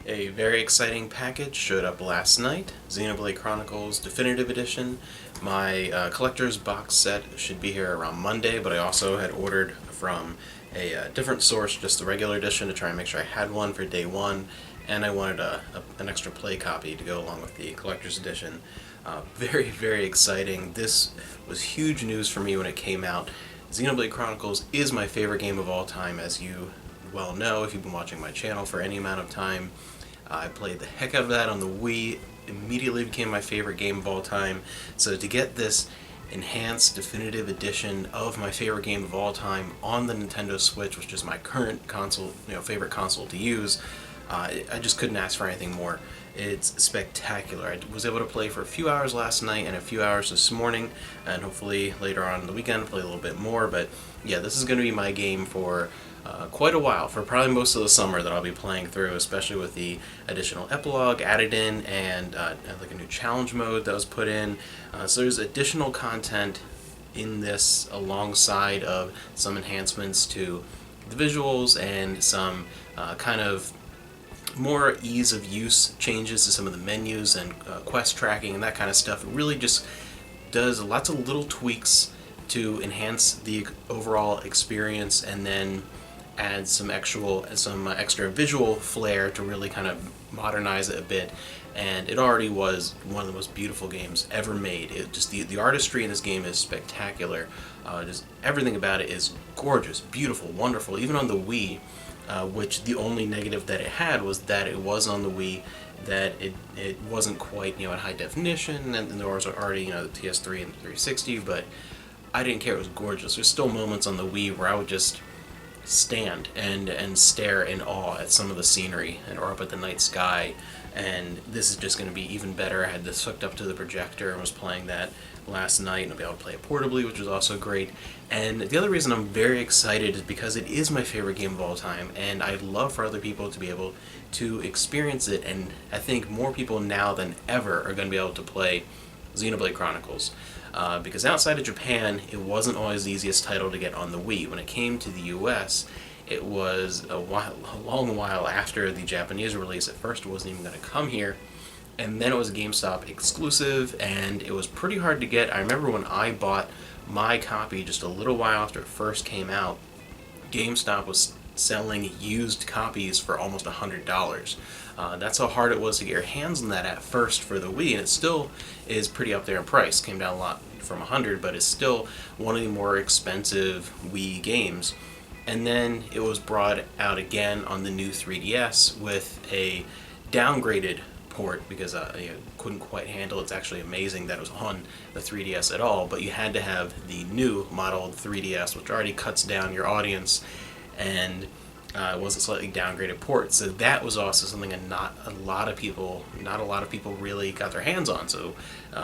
A very exciting package showed up last night. Xenoblade Chronicles Definitive Edition. My collector's box set should be here around Monday, but I also had ordered from a different source, just the regular edition, to try and make sure I had one for day one, and I wanted an extra play copy to go along with the collector's edition. Very, very exciting. This was huge news for me when it came out. Xenoblade Chronicles is my favorite game of all time, as you well know if you've been watching my channel for any amount of time. I played the heck out of that on the Wii, immediately became my favorite game of all time. So to get this enhanced definitive edition of my favorite game of all time on the Nintendo Switch, which is my current console, favorite console to use, I just couldn't ask for anything more. It's spectacular. I was able to play for a few hours last night and a few hours this morning, and hopefully later on in the weekend play a little bit more. But yeah, this is going to be my game for quite a while, for probably most of the summer that I'll be playing through, especially with the additional epilogue added in and like a new challenge mode that was put in. So there's additional content in this alongside of some enhancements to the visuals and some kind of more ease of use changes to some of the menus and quest tracking and that kind of stuff. It really just does lots of little tweaks to enhance the overall experience, and then add some extra visual flair to really kind of modernize it a bit. And it already was one of the most beautiful games ever made. It just the artistry in this game is spectacular. Just everything about it is gorgeous, beautiful, wonderful. Even on the Wii, which the only negative that it had was that it was on the Wii, that it wasn't quite at high definition, and there was already the PS3 and 360. But I didn't care. It was gorgeous. There's still moments on the Wii where I would just stand and stare in awe at some of the scenery or up at the night sky, and this is just going to be even better. I had this hooked up to the projector and was playing that last night, and I'll be able to play it portably, which is also great. And the other reason I'm very excited is because it is my favorite game of all time, and I'd love for other people to be able to experience it, and I think more people now than ever are going to be able to play Xenoblade Chronicles. Because outside of Japan, it wasn't always the easiest title to get on the Wii. When it came to the US, it was a long while after the Japanese release. At first, it wasn't even going to come here, and then it was a GameStop exclusive, and it was pretty hard to get. I remember when I bought my copy just a little while after it first came out, GameStop was selling used copies for almost $100. That's how hard it was to get your hands on that at first for the Wii, and it still is pretty up there in price. Came down a lot from $100, but it's still one of the more expensive Wii games. And then it was brought out again on the new 3DS with a downgraded port, because couldn't quite handle it. It's actually amazing that it was on the 3DS at all, but you had to have the new model of the 3DS, which already cuts down your audience, and it was a slightly downgraded port. So that was also something that not a lot of people really got their hands on. So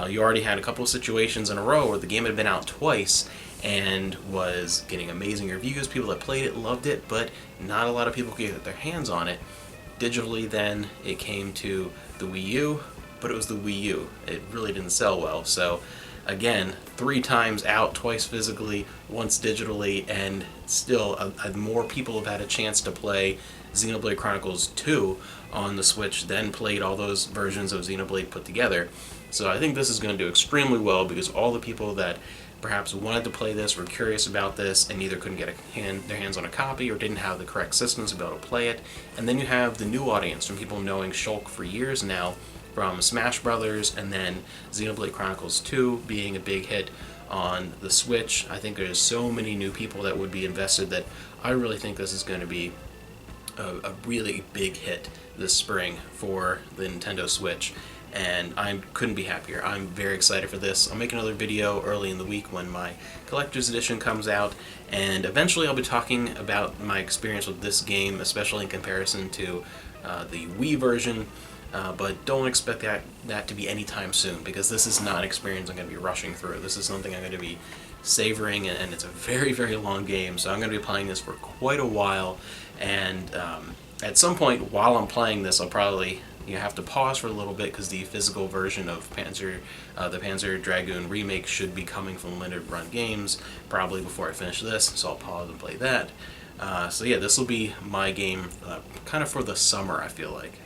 you already had a couple of situations in a row where the game had been out twice and was getting amazing reviews. People that played it loved it, but not a lot of people could get their hands on it. Digitally, then it came to the Wii U, but it was the Wii U. It really didn't sell well. So again, 3 times out, twice physically, once digitally, and still more people have had a chance to play Xenoblade Chronicles 2 on the Switch than played all those versions of Xenoblade put together. So I think this is going to do extremely well, because all the people that perhaps wanted to play this, were curious about this, and either couldn't get their hands on a copy or didn't have the correct systems to be able to play it. And then you have the new audience from people knowing Shulk for years now, from Smash Brothers, and then Xenoblade Chronicles 2 being a big hit on the Switch. I think there's so many new people that would be invested that I really think this is going to be a really big hit this spring for the Nintendo Switch, and I couldn't be happier. I'm very excited for this. I'll make another video early in the week when my collector's edition comes out, and eventually I'll be talking about my experience with this game, especially in comparison to the Wii version. But don't expect that to be anytime soon, because this is not an experience I'm going to be rushing through. This is something I'm going to be savoring, and it's a very, very long game, so I'm going to be playing this for quite a while. And at some point while I'm playing this, I'll probably have to pause for a little bit, because the physical version of the Panzer Dragoon remake should be coming from Limited Run Games probably before I finish this, so I'll pause and play that. So yeah, this will be my game kind of for the summer, I feel like.